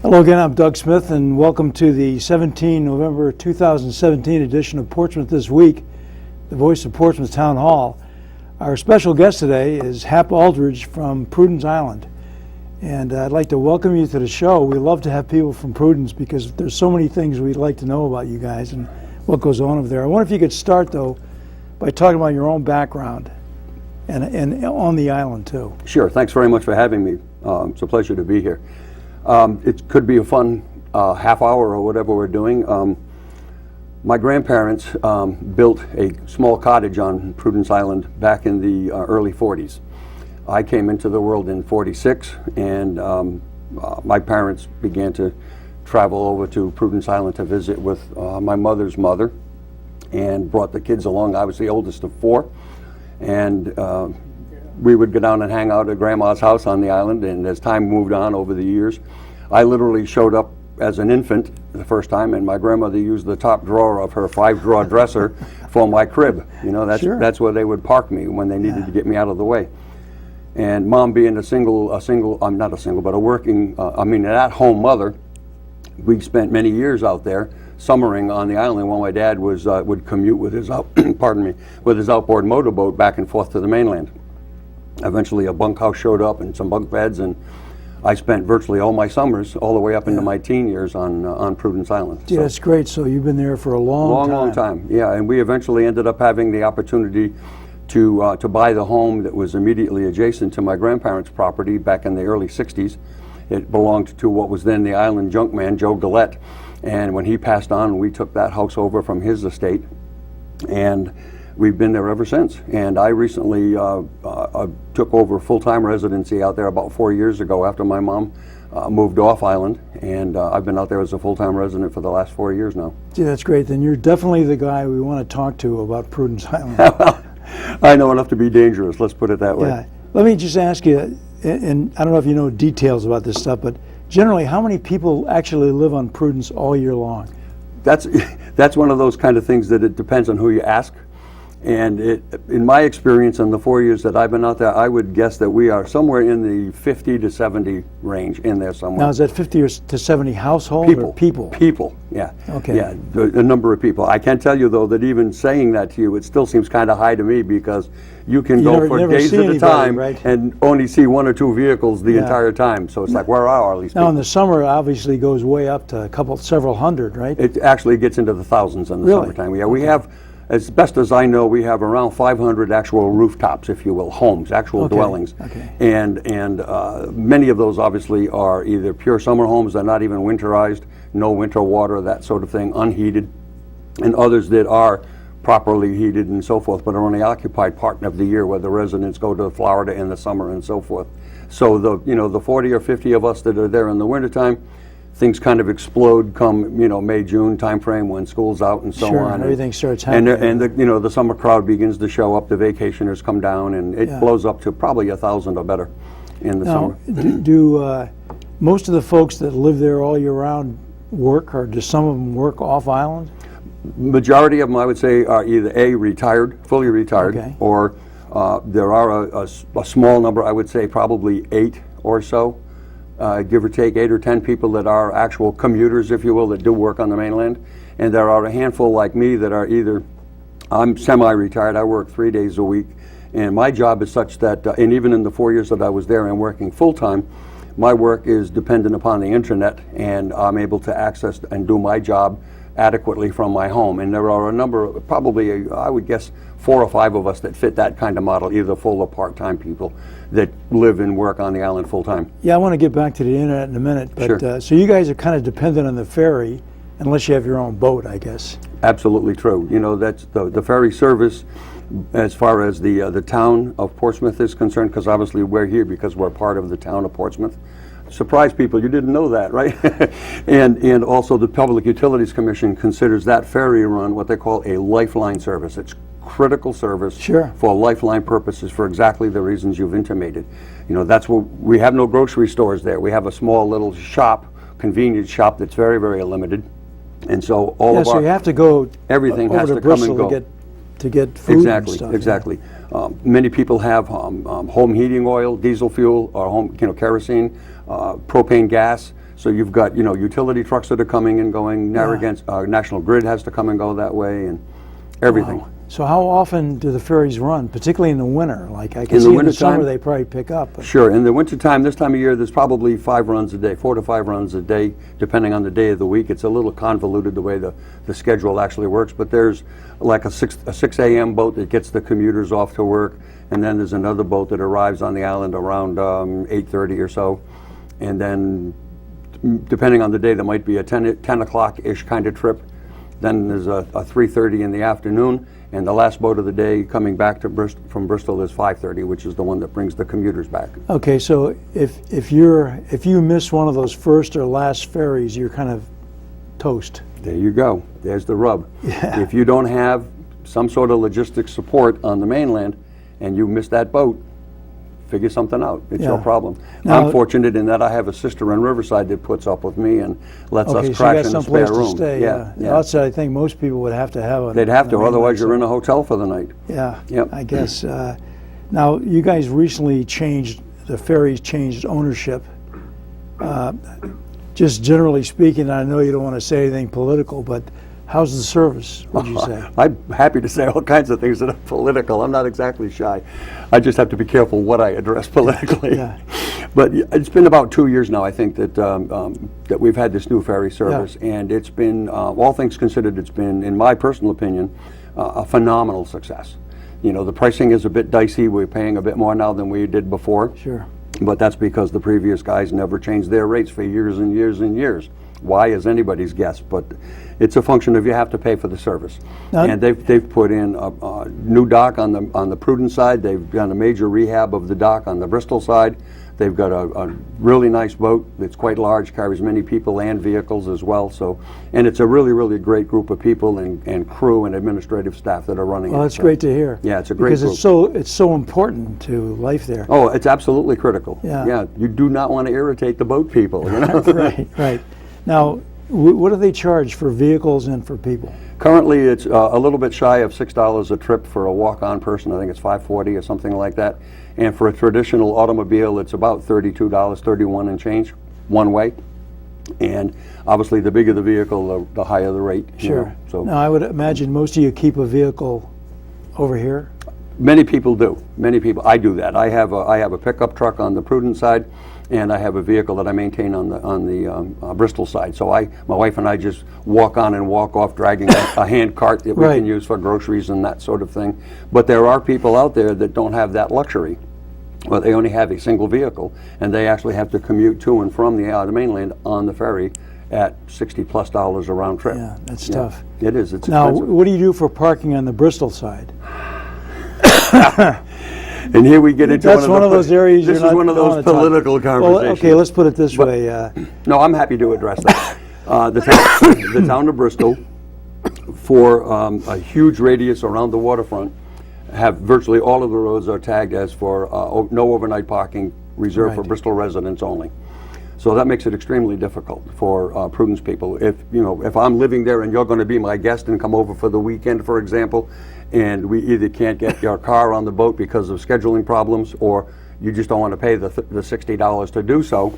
Hello again, I'm Doug Smith, and welcome to the November 2017 edition of Portsmouth This Week, the voice of Portsmouth Town Hall. Our special guest today is Hap Aldrich from Prudence Island. And I'd like to welcome you to the show. We love to have people from Prudence because there's so many things we'd like to know about you guys and what goes on over there. I wonder if you could start, though, by talking about your own background and on the island, too. Sure. Thanks very much for having me. It's a pleasure to be here. It could be a fun half hour or whatever we're doing. My grandparents built a small cottage on Prudence Island back in the early 40s. I came into the world in 46, and my parents began to travel over to Prudence Island to visit with my mother's mother and brought the kids along. I was the oldest of four, and we would go down and hang out at Grandma's house on the island, and as time moved on over the years, I literally showed up as an infant the first time, and my grandmother used the top drawer of her 5-drawer dresser for my crib. You know, that's where they would park me when they needed to get me out of the way. And Mom being a working, an at-home mother, we spent many years out there summering on the island while my dad was would commute with his with his outboard motorboat back and forth to the mainland. Eventually a bunkhouse showed up and some bunk beds, and I spent virtually all my summers, all the way up into my teen years, on Prudence Island. Yeah, that's great. So you've been there for a long time. Yeah, and we eventually ended up having the opportunity to buy the home that was immediately adjacent to my grandparents' property back in the early 60s. It belonged to what was then the island junkman, Joe Gillette, and when he passed on, we took that house over from his estate, and we've been there ever since. And I recently took over full-time residency out there about 4 years ago after my mom moved off island, and I've been out there as a full-time resident for the last 4 years now. Gee, that's great. Then you're definitely the guy we want to talk to about Prudence Island. I know enough to be dangerous, let's put it that way. Yeah. Let me just ask you, and I don't know if you know details about this stuff, but generally how many people actually live on Prudence all year long? That's one of those kind of things that it depends on who you ask. And in my experience in the 4 years that I've been out there, I would guess that we are somewhere in the 50 to 70 range, in there somewhere. Now, is that 50 to 70 households or people? People, yeah. Okay. Yeah, a number of people. I can tell you, though, that even saying that to you, it still seems kind of high to me, because you can go for days at a time, right, and only see one or two vehicles the entire time. So it's like, where are all these people? Now, in the summer, obviously goes way up to several hundred, right? It actually gets into the thousands in the summertime. Yeah, we have, as best as I know, we have around 500 actual rooftops, if you will, homes, actual dwellings. Okay. And many of those obviously are either pure summer homes, they're not even winterized, no winter water, that sort of thing, unheated, and others that are properly heated and so forth, but are only occupied part of the year, where the residents go to Florida in the summer and so forth. So the 40 or 50 of us that are there in the wintertime, things kind of explode come May, June timeframe when school's out and so on. And everything starts happening. And the summer crowd begins to show up. The vacationers come down, and it blows up to probably 1,000 or better in the summer. Do most of the folks that live there all year round work, or do some of them work off island? Majority of them, I would say, are either fully retired, or there are a small number. I would say probably 8 or so. Give or take 8 or 10 people that are actual commuters, if you will, that do work on the mainland. And there are a handful like me that are I'm semi-retired, I work 3 days a week, and my job is such that, and even in the 4 years that I was there and working full-time, my work is dependent upon the internet, and I'm able to access and do my job adequately from my home. And there are a number, probably I would guess 4 or 5 of us that fit that kind of model, either full or part-time people that live and work on the island full-time. Yeah, I want to get back to the internet in a minute, but so you guys are kind of dependent on the ferry, unless you have your own boat, I guess. Absolutely true. That's the ferry service, as far as the town of Portsmouth is concerned, because obviously we're here because we're part of the town of Portsmouth. Surprise people, you didn't know that, right? and also the Public Utilities Commission considers that ferry run what they call a lifeline service. It's critical service for lifeline purposes, for exactly the reasons you've intimated. That's what we have. No grocery stores there. We have a small little shop, convenience shop, that's very, very limited. And so so you have to go everything has to come and go to get food. Exactly. Many people have home heating oil, diesel fuel, or home kerosene, propane gas. So you've got, you know, utility trucks that are coming and going. Narragansett, National Grid has to come and go that way, and everything. Wow. So how often do the ferries run, particularly in the winter? Like I can In the see in the wintertime? summer they probably pick up. But Sure. In the wintertime, this time of year, there's probably 5 runs a day, 4 to 5 runs a day, depending on the day of the week. It's a little convoluted the way the schedule actually works, but there's like a 6 a.m. boat that gets the commuters off to work, and then there's another boat that arrives on the island around 8:30 or so, and then depending on the day, there might be a 10 o'clock-ish kind of trip. Then there's a 3:30 in the afternoon, and the last boat of the day coming back to from Bristol is 5:30, which is the one that brings the commuters back. okay, so if you miss one of those first or last ferries, you're kind of toast. There you go. There's the rub. Yeah. If you don't have some sort of logistics support on the mainland and you miss that boat, figure something out. It's your Yeah. problem. Now- I'm fortunate in that I have a sister in Riverside that puts up with me and lets Okay, us so crash you got in a someplace spare to room. stay. Yeah. That's I think most people would have to have. On, They'd have on to, the mainland, otherwise you're so- in a hotel for the night. Yeah. Yep. I guess. Now you guys recently changed the ferries changed ownership. Just generally speaking, I know you don't want to say anything political, but how's the service? Would you say? I'm happy to say all kinds of things that are political. I'm not exactly shy. I just have to be careful what I address politically. Yeah. But it's been about 2 years now, I think, that we've had this new ferry service, and it's been, all things considered, it's been, in my personal opinion, a phenomenal success. You know, the pricing is a bit dicey. We're paying a bit more now than we did before. Sure. But that's because the previous guys never changed their rates for years and years and years. Why is anybody's guess, but it's a function of you have to pay for the service. Now- And they've put in a new dock on the Prudence side. They've done a major rehab of the dock on the Bristol side. They've got a really nice boat that's quite large, carries many people and vehicles as well. So, and it's a really, really great group of people and crew and administrative staff that are running Well, it. that's So- great to hear. Yeah, it's a great because group. it's so important to life there. Oh, it's absolutely critical. Yeah. You do not want to irritate the boat people, you know? Right, right. Now, what do they charge for vehicles and for people? Currently, it's a little bit shy of $6 a trip for a walk-on person. I think it's $5.40 or something like that. And for a traditional automobile, it's about $32, 31 and change, one way. And obviously, the bigger the vehicle, the higher the rate. you Sure. know. So Now, I would imagine most of you keep a vehicle over here. many people do. Many people. I do that. I have a pickup truck on the Prudence side, and I have a vehicle that I maintain on the Bristol side. So my wife and I just walk on and walk off, dragging a hand cart that we Right. can use for groceries and that sort of thing. But there are people out there that don't have that luxury. Well, they only have a single vehicle, and they actually have to commute to and from the mainland on the ferry at $60+ a round trip. Yeah, that's tough. It is. It's Now, expensive. what do you do for parking on the Bristol side? And here we get into That's one of those areas This you're is not one of wanna those talk- political conversations. Well, okay, let's put it this way. No, I'm happy to address that. The town of Bristol, for a huge radius around the waterfront, have virtually all of the roads are tagged as for no overnight parking, reserved for Right. Bristol residents only. So that makes it extremely difficult for Prudence people. If I'm living there and you're going to be my guest and come over for the weekend, for example, and we either can't get your car on the boat because of scheduling problems, or you just don't want to pay the $60 to do so,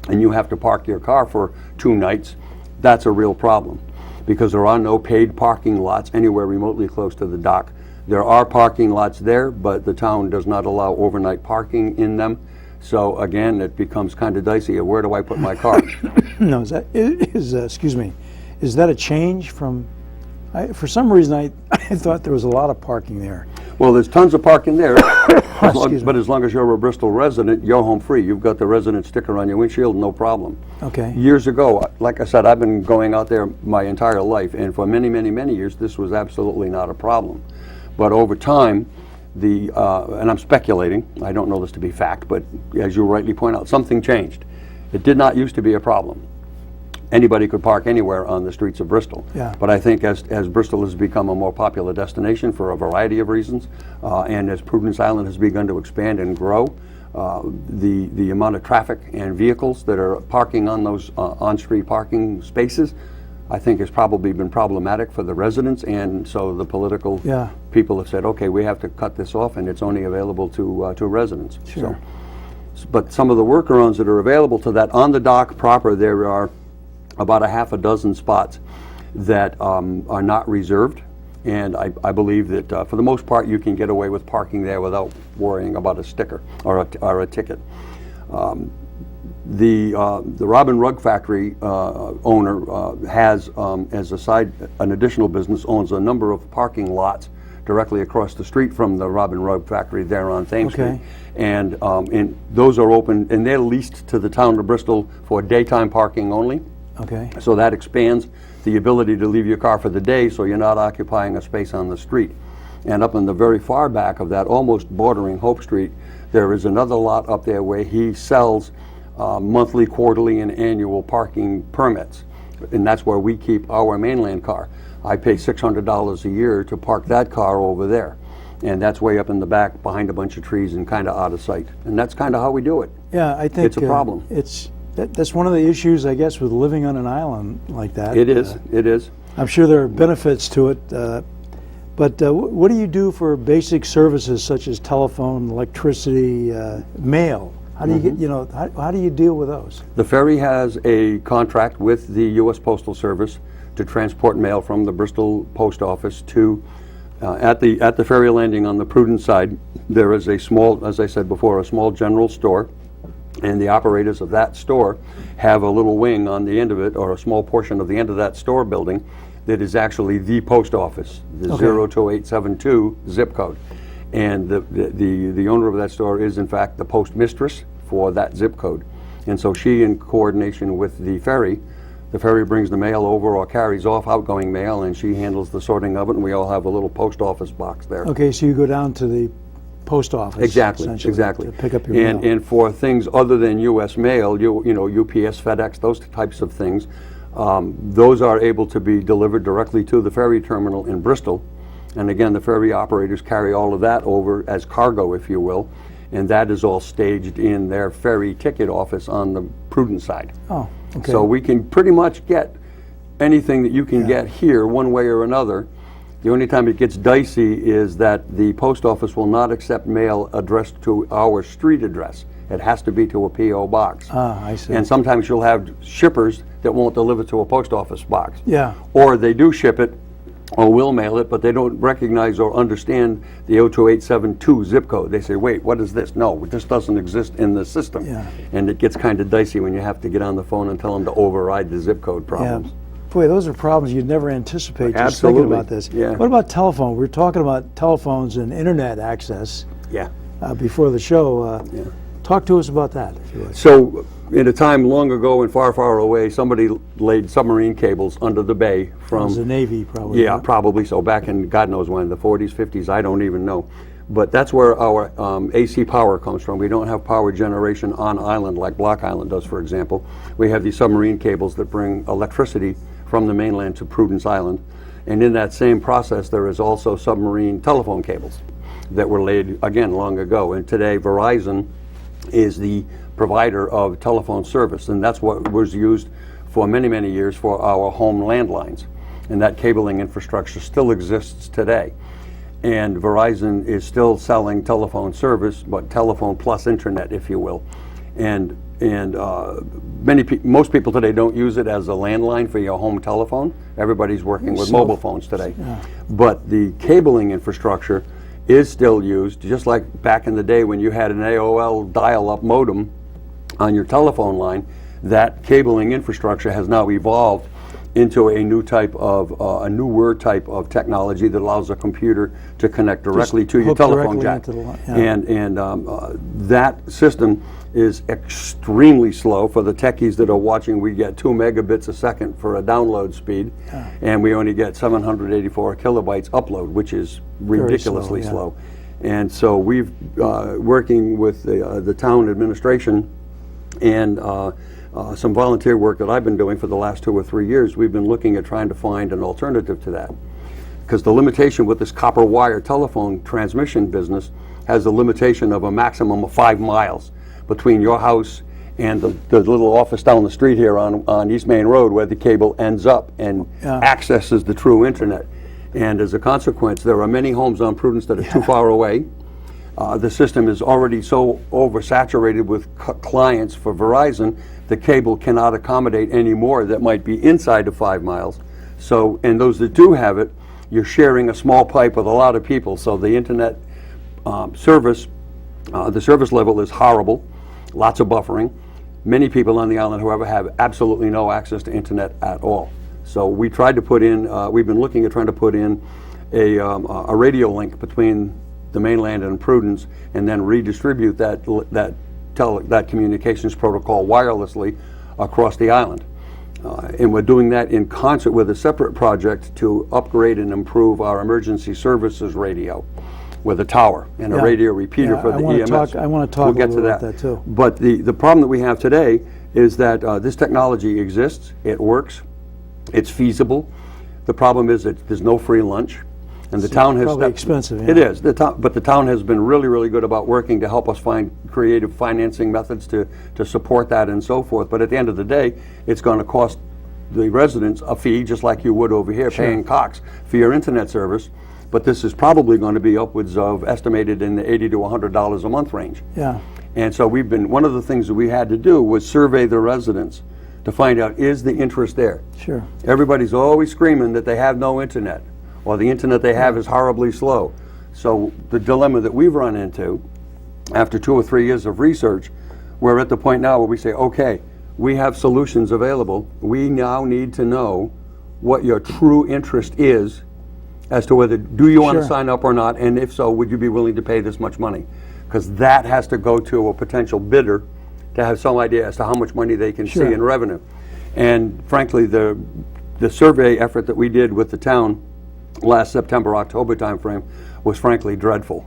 and you have to park your car for 2 nights, that's a real problem, because there are no paid parking lots anywhere remotely close to the dock. There are parking lots there, but the town does not allow overnight parking in them. So again, it becomes kind of dicey. Where do I put my car? no, excuse me, is that a change from? For some reason, I thought there was a lot of parking there. Well, there's tons of parking there, Excuse me. but as long as you're a Bristol resident, you're home free. You've got the resident sticker on your windshield, no problem. Okay. Years ago, like I said, I've been going out there my entire life, and for many, many, many years, this was absolutely not a problem. But over time, and I'm speculating, I don't know this to be fact, but as you rightly point out, something changed. It did not used to be a problem. Anybody could park anywhere on the streets of Bristol. Yeah. But I think as Bristol has become a more popular destination for a variety of reasons, and as Prudence Island has begun to expand and grow, the amount of traffic and vehicles that are parking on those on-street parking spaces, I think has probably been problematic for the residents, and so the political people have said, okay, we have to cut this off, and it's only available to residents. Sure. But some of the workarounds that are available to that, on the dock proper, there are about a half a dozen spots that are not reserved. And I believe that for the most part, you can get away with parking there without worrying about a sticker or a ticket. The Robin Rug Factory owner has, as a side, an additional business, owns a number of parking lots directly across the street from the Robin Rug Factory there on Thames Street. And those are open, and they're leased to the town of Bristol for daytime parking only. Okay. So that expands the ability to leave your car for the day, so you're not occupying a space on the street. And up in the very far back of that, almost bordering Hope Street, there is another lot up there where he sells monthly, quarterly, and annual parking permits. And that's where we keep our mainland car. I pay $600 a year to park that car over there. And that's way up in the back behind a bunch of trees and kind of out of sight. And that's kind of how we do it. Yeah, I think it's a problem. That's one of the issues, I guess, with living on an island like that. It is. It is. I'm sure there are benefits to it. But what do you do for basic services such as telephone, electricity, mail? How do you get, how do you deal with those? The ferry has a contract with the U.S. Postal Service to transport mail from the Bristol Post Office to, at the ferry landing on the Prudence side, there is a small, as I said before, a small general store. And the operators of that store have a little wing on the end of it, or a small portion of the end of that store building, that is actually the post office, the 02872 zip code. And the owner of that store is in fact the postmistress for that zip code. And so she, in coordination with the ferry brings the mail over or carries off outgoing mail, and she handles the sorting of it, and we all have a little post office box there. Okay, so you go down to the post office. Exactly, to pick up your mail. And for things other than U.S. mail, you know, UPS, FedEx, those types of things, those are able to be delivered directly to the ferry terminal in Bristol. And again, the ferry operators carry all of that over as cargo, if you will, and that is all staged in their ferry ticket office on the Prudence side. Oh, okay. So we can pretty much get anything that you can get here one way or another. The only time it gets dicey is that the post office will not accept mail addressed to our street address. It has to be to a P.O. box. Ah, I see. And sometimes you'll have shippers that won't deliver to a post office box. Yeah. Or they do ship it or will mail it, but they don't recognize or understand the 02872 zip code. They say, wait, what is this? No, this doesn't exist in the system. Yeah. And it gets kind of dicey when you have to get on the phone and tell them to override the zip code problems. Yeah. Boy, those are problems you'd never anticipate just Absolutely. thinking about this. Yeah. What about telephone? We were talking about telephones and internet access Yeah. before the show. Talk to us about that, if you would. So, in a time long ago and far, far away, somebody laid submarine cables under the bay from... It was the Navy, probably. Yeah, probably so. Back in God knows when, the 40s, 50s, I don't even know. But that's where our AC power comes from. We don't have power generation on island like Block Island does, for example. We have these submarine cables that bring electricity from the mainland to Prudence Island. And in that same process, there is also submarine telephone cables that were laid, again, long ago. And today, Verizon is the provider of telephone service, and that's what was used for many, many years for our home landlines. And that cabling infrastructure still exists today. And Verizon is still selling telephone service, but telephone plus internet, if you will. And most people today don't use it as a landline for your home telephone. Everybody's working with mobile phones today. Yeah. But the cabling infrastructure is still used, just like back in the day when you had an AOL dial-up modem on your telephone line. That cabling infrastructure has now evolved into a new type of, a newer type of technology that allows a computer to connect directly to your telephone jack. And that system is extremely slow. For the techies that are watching, we get 2 megabits a second for a download speed, and we only get 784 kilobytes upload, which is ridiculously slow. And so we've working with the town administration and some volunteer work that I've been doing for the last 2 or 3 years, we've been looking at trying to find an alternative to that. Because the limitation with this copper wire telephone transmission business has a limitation of a maximum of 5 miles between your house and the little office down the street here on East Main Road, where the cable ends up and accesses the true internet. And as a consequence, there are many homes on Prudence that are too far away. The system is already so oversaturated with clients for Verizon, the cable cannot accommodate any more that might be inside of 5 miles. So, and those that do have it, you're sharing a small pipe with a lot of people, so the internet service, the service level is horrible, lots of buffering. Many people on the island, however, have absolutely no access to internet at all. So we tried to put in, we've been looking at trying to put in a radio link between the mainland and Prudence, and then redistribute that communications protocol wirelessly across the island. And we're doing that in concert with a separate project to upgrade and improve our emergency services radio with a tower and a radio repeater for the EMS. I want to talk We'll get to about that too. But the problem that we have today is that this technology exists, it works, it's feasible. The problem is that there's no free lunch. And the town has probably expensive. Yeah. It is. But the town has been really, really good about working to help us find creative financing methods to support that and so forth. But at the end of the day, it's going to cost the residents a fee, just like you would over here, paying Cox for your internet service. But this is probably going to be upwards of, estimated in the $80 to $100 a month range. Yeah. And so one of the things that we had to do was survey the residents to find out, is the interest there? Sure. Everybody's always screaming that they have no internet, or the internet they have is horribly slow. So the dilemma that we've run into, after 2 or 3 years of research, we're at the point now where we say, okay, we have solutions available. We now need to know what your true interest is as to whether, do you want to sign up or not, and if so, would you be willing to pay this much money? Because that has to go to a potential bidder to have some idea as to how much money they can see in revenue. And frankly, the survey effort that we did with the town last September, October timeframe was frankly dreadful.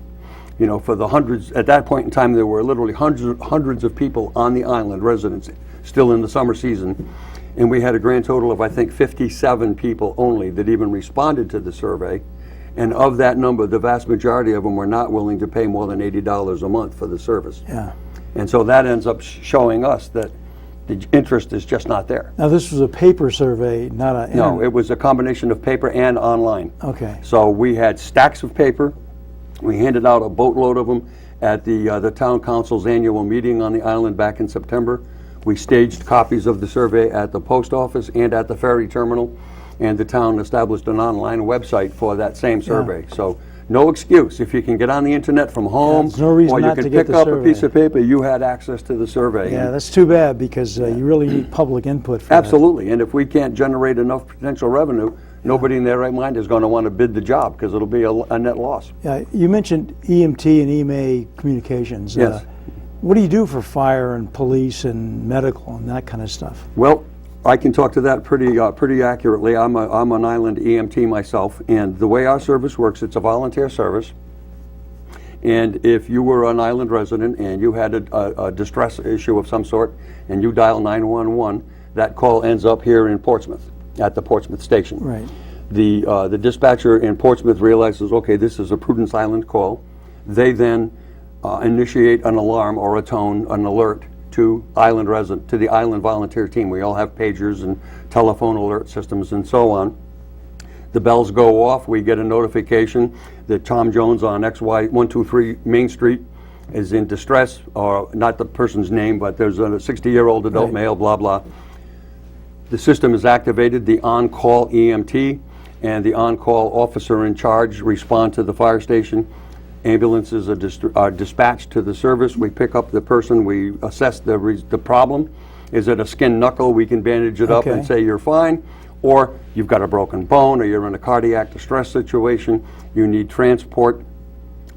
You know, for the hundreds, at that point in time, there were literally hundreds of people on the island, residents, still in the summer season. And we had a grand total of, I think, 57 people only that even responded to the survey. And of that number, the vast majority of them were not willing to pay more than $80 a month for the service. Yeah. And so that ends up showing us that the interest is just not there. Now, this was a paper survey, not a... No, it was a combination of paper and online. Okay. So we had stacks of paper. We handed out a boatload of them at the town council's annual meeting on the island back in September. We staged copies of the survey at the post office and at the ferry terminal, and the town established an online website for that same survey. So no excuse. If you can get on the internet from home, there's no reason or you not can to get pick the up a survey. piece of paper, you had access to the survey. Yeah, that's too bad, because you really need public input for that. Absolutely, and if we can't generate enough potential revenue, nobody in their right mind is going to want to bid the job, because it'll be a net loss. Yeah, you mentioned EMT and EMA communications. Yes. What do you do for fire and police and medical and that kind of stuff? Well, I can talk to that pretty accurately. I'm an island EMT myself, and the way our service works, it's a volunteer service. And if you were an island resident and you had a distress issue of some sort, and you dial 911, that call ends up here in Portsmouth, at the Portsmouth station. Right. The dispatcher in Portsmouth realizes, okay, this is a Prudence Island call. They then initiate an alarm or a tone, an alert to the island volunteer team. We all have pagers and telephone alert systems and so on. The bells go off. We get a notification that Tom Jones on XY 123 Main Street is in distress, or not the person's name, but there's a 60-year-old adult male, blah, blah. The system is activated. The on-call EMT and the on-call officer in charge respond to the fire station. Ambulances are dispatched to the service. We pick up the person. We assess the problem. Is it a skin knuckle? We can bandage it up and say you're fine. Or you've got a broken bone, or you're in a cardiac distress situation. You need transport.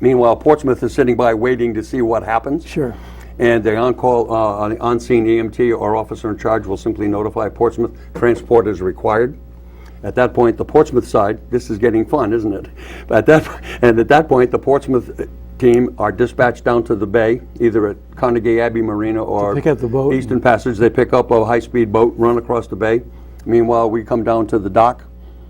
Meanwhile, Portsmouth is sitting by waiting to see what happens. Sure. And the on-scene EMT or officer in charge will simply notify Portsmouth transport is required. At that point, the Portsmouth side, this is getting fun, isn't it? At that point, the Portsmouth team are dispatched down to the bay, either at Carnegie Abbey Marina or pick up the boat. Eastern Passage. They pick up a high-speed boat, run across the bay. Meanwhile, we come down to the dock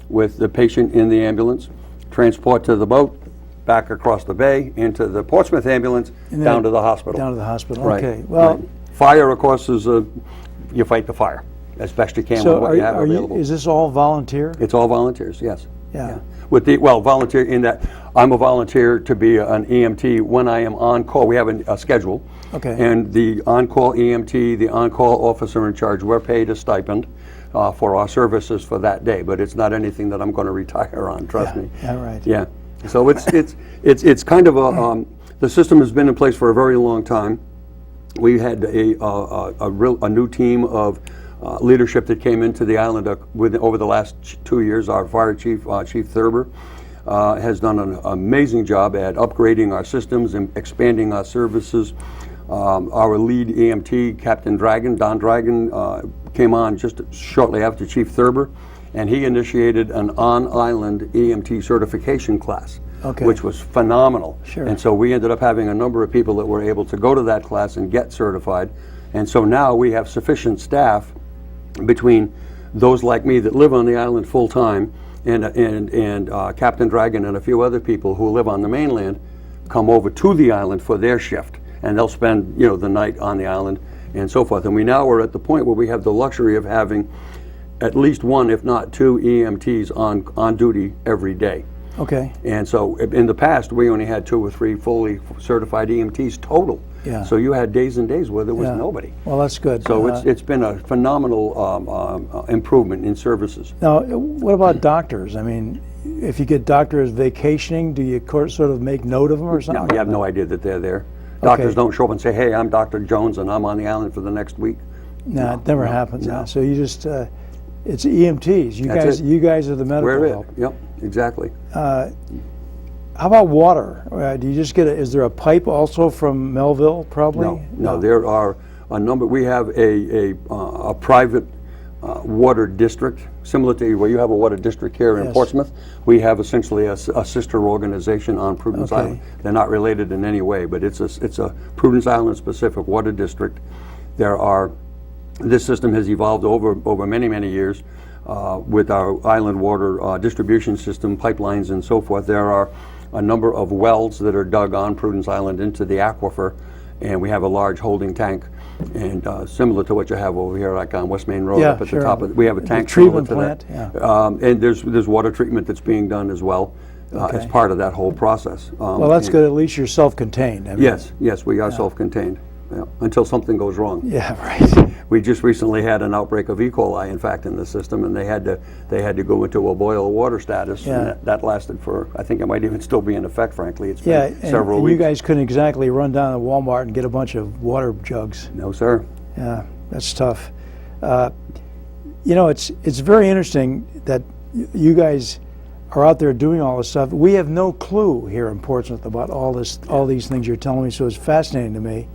with the patient in the ambulance, transport to the boat, back across the bay, into the Portsmouth ambulance, down to the hospital. Down to the hospital, Right. okay. Well, Right. Fire, of course, is you fight the fire as best you can with so what you have available. is this all volunteer? It's all volunteers, yes. Yeah. Well, volunteer in that I'm a volunteer to be an EMT when I am on call. We have a schedule. Okay. And the on-call EMT, the on-call officer in charge, we're paid a stipend for our services for that day, but it's not anything that I'm going to retire on, trust me. Yeah, right. Yeah. So it's kind of a, the system has been in place for a very long time. We had a new team of leadership that came into the island over the last 2 years. Our fire chief, Chief Thurber, has done an amazing job at upgrading our systems and expanding our services. Our lead EMT, Captain Don Dragon, came on just shortly after Chief Thurber, and he initiated an on-island EMT certification class, Okay. which was phenomenal. Sure. And so we ended up having a number of people that were able to go to that class and get certified. And so now we have sufficient staff between those like me that live on the island full-time and Captain Dragon and a few other people who live on the mainland come over to the island for their shift, and they'll spend the night on the island and so forth. And we now are at the point where we have the luxury of having at least one, if not two, EMTs on duty every day. Okay. And so in the past, we only had 2 or 3 fully certified EMTs total. Yeah. So you had days and days where there was Yeah. nobody. Well, that's good. So it's been a phenomenal improvement in services. Now, what about doctors? I mean, if you get doctors vacationing, do you sort of make note of them or something? No, you have no idea that they're there. Doctors don't show up and say, "Hey, I'm Dr. Jones and I'm on the island for the next week." No, it never happens. no. So you just, it's EMTs. That's it. You guys are the medical We're it. help. Yep, exactly. How about water? Do you just get is there a pipe also from Melville, probably? No, there are a number. We have a private water district, similar to where you have a water district here in Yes. Portsmouth. We have essentially a sister organization on Prudence Okay. Island. They're not related in any way, but it's a Prudence Island specific water district. This system has evolved over many years with our island water distribution system, pipelines and so forth. There are a number of wells that are dug on Prudence Island into the aquifer, and we have a large holding tank, and similar to what you have over here, like on West Main Road, Yeah, up at sure. the top. We have a The tank treatment similar to plant, that. And there's water treatment that's being done as well as Okay. part of that whole process. Well, that's good. At least you're self-contained. I mean, Yes, we are self-contained. Yeah, until something goes wrong. Yeah, right. We just recently had an outbreak of E. coli, in fact, in the system, and they had to go into a boil water status, Yeah. and that lasted for, I think it might even still be in effect, frankly. It's Yeah, been several and weeks. you guys couldn't exactly run down to Walmart and get a bunch of water jugs. No, sir. Yeah, that's tough. It's very interesting that you guys are out there doing all this stuff. We have no clue here in Portsmouth about all these things you're telling me, so it's fascinating to me.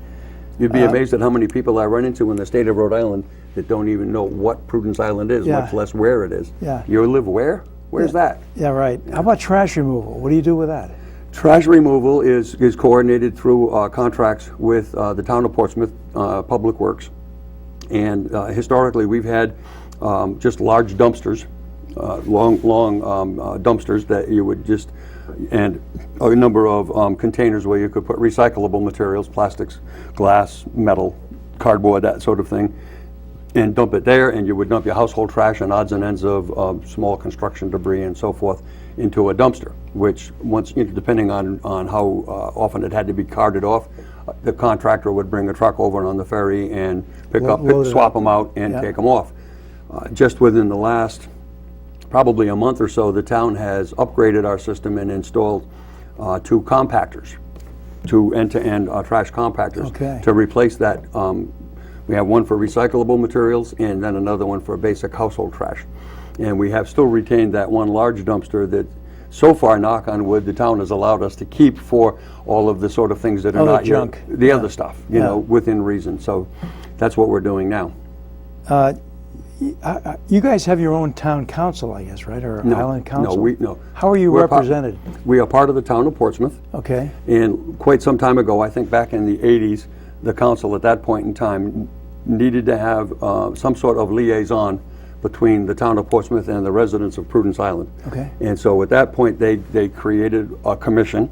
You'd be amazed at how many people I run into in the state of Rhode Island that don't even know what Prudence Island is, Yeah. much less where it is. Yeah. You live where? Where's that? Yeah, right. How about trash removal? What do you do with that? Trash removal is coordinated through contracts with the town of Portsmouth Public Works. And historically, we've had just large dumpsters, long dumpsters that you would just, and a number of containers where you could put recyclable materials, plastics, glass, metal, cardboard, that sort of thing, and dump it there, and you would dump your household trash and odds and ends of small construction debris and so forth into a dumpster, which once, depending on how often it had to be carted off, the contractor would bring a truck over on the ferry and swap them out and take them off. Just within the last probably a month or so, the town has upgraded our system and installed 2 compactors, 2 end-to-end trash compactors Okay. to replace that. We have one for recyclable materials and then another one for basic household trash. And we have still retained that one large dumpster that, so far, knock on wood, the town has allowed us to keep for all of the sort of things that are Other not junk. the other stuff, Yeah. within reason. So that's what we're doing now. You guys have your own town council, I guess, right, or island council? No. How are you We're represented? We are part of the town of Portsmouth. Okay. And quite some time ago, I think back in the 80s, the council at that point in time needed to have some sort of liaison between the town of Portsmouth and the residents of Prudence Island. Okay. And so at that point, they created a commission,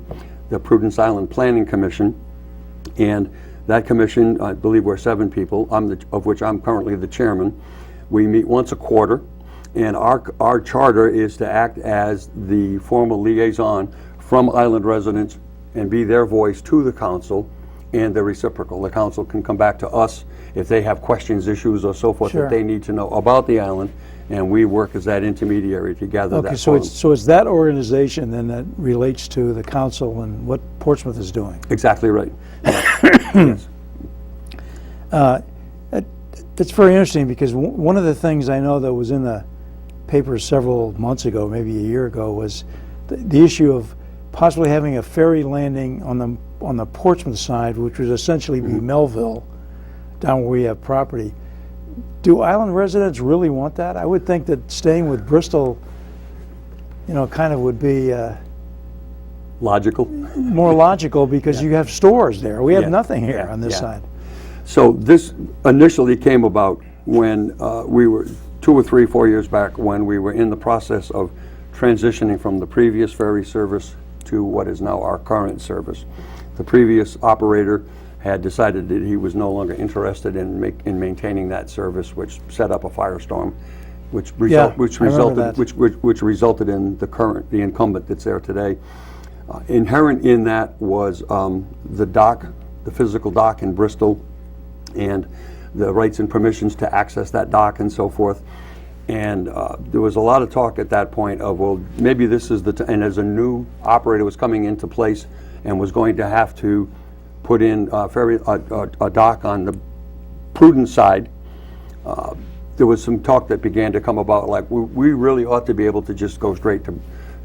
the Prudence Island Planning Commission, and that commission, I believe we're 7 people, of which I'm currently the chairman. We meet once a quarter, And our charter is to act as the formal liaison from island residents and be their voice to the council and the reciprocal. The council can come back to us if they have questions, issues, or so forth Sure. that they need to know about the island, and we work as that intermediary to gather Okay, that so forum. it's that organization then that relates to the council and what Portsmouth is doing. Exactly right. Yes. It's very interesting because one of the things I know that was in the papers several months ago, maybe a year ago, was the issue of possibly having a ferry landing on the Portsmouth side, which would essentially be Melville, down where we have property. Do island residents really want that? I would think that staying with Bristol, kind of would be Logical. more logical because you have stores there. We have Yeah. nothing here Yeah. on this Yeah. side. So this initially came about when we were 2 or 3, 4 years back, when we were in the process of transitioning from the previous ferry service to what is now our current service. The previous operator had decided that he was no longer interested in maintaining that service, which set up a firestorm, which I remember that. resulted in the incumbent that's there today. Inherent in that was the dock, the physical dock in Bristol, and the rights and permissions to access that dock and so forth. And there was a lot of talk at that point of, well, maybe this is and as a new operator was coming into place and was going to have to put in a dock on the Prudence side, there was some talk that began to come about, like, we really ought to be able to just go straight to,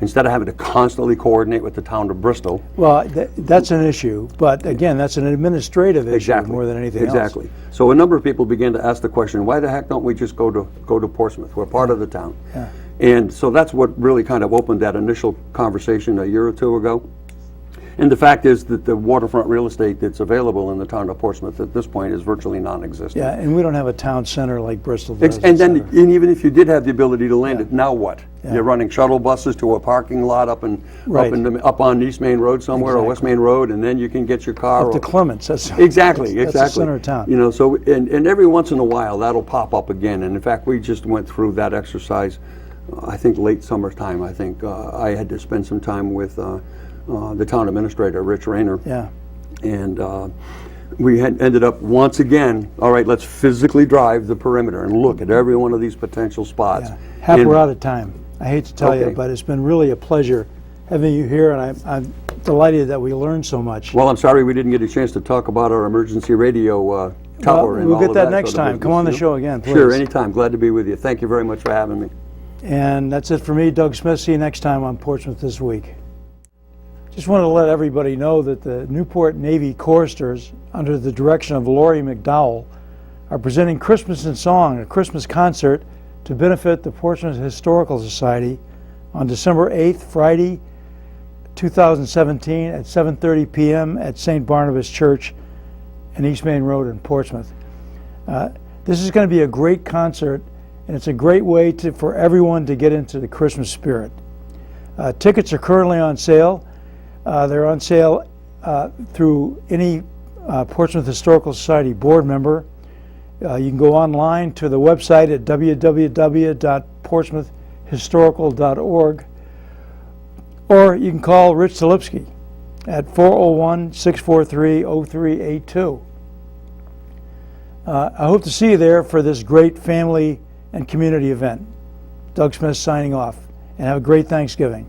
instead of having to constantly coordinate with the town of Bristol. Well, that's an issue, but again, that's an administrative issue Exactly. more than anything else. Exactly. So a number of people began to ask the question, why the heck don't we just go to Portsmouth? We're part of the town. Yeah. And so that's what really kind of opened that initial conversation a year or two ago. And the fact is that the waterfront real estate that's available in the town of Portsmouth at this point is virtually non-existent. Yeah, and we don't have a town center like Bristol does. And then, et cetera. and even if you did have the ability to land it, now what? Yeah. You're running shuttle buses to a parking lot up Right. up on East Main Road somewhere, or West Main Road, and then you can get your car. Up to Clements, that's Exactly, that's exactly. the center of town. You know, so and every once in a while that'll pop up again. And in fact, we just went through that exercise. I think late summertime. I think I had to spend some time with the town administrator, Rich Rayner. Yeah. And we had ended up once again. All right, let's physically drive the perimeter and look at every one of these potential spots. Yeah. Hap, And- we're out of time. I hate to tell you, Okay. but it's been really a pleasure having you here, and I'm delighted that we learned so much. Well, I'm sorry we didn't get a chance to talk about our emergency radio tower and we'll all get of that sort next of time. business, Come on the you know? show again, please. Sure, anytime. Glad to be with you. Thank you very much for having me. And that's it for me, Doug Smith. See you next time on Portsmouth This Week. Just wanted to let everybody know that the Newport Navy Choristers, under the direction of Laurie McDowell, are presenting Christmas in Song, a Christmas concert to benefit the Portsmouth Historical Society on December 8th, Friday, 2017 at 7:30 p.m. at St. Barnabas Church in East Main Road in Portsmouth. This is going to be a great concert, and it's a great way for everyone to get into the Christmas spirit. Tickets are currently on sale. They're on sale through any Portsmouth Historical Society board member. You can go online to the website at www.portsmouthhistorical.org, or you can call Rich Zalipski at 401-643-0382. I hope to see you there for this great family and community event. Doug Smith signing off, and have a great Thanksgiving.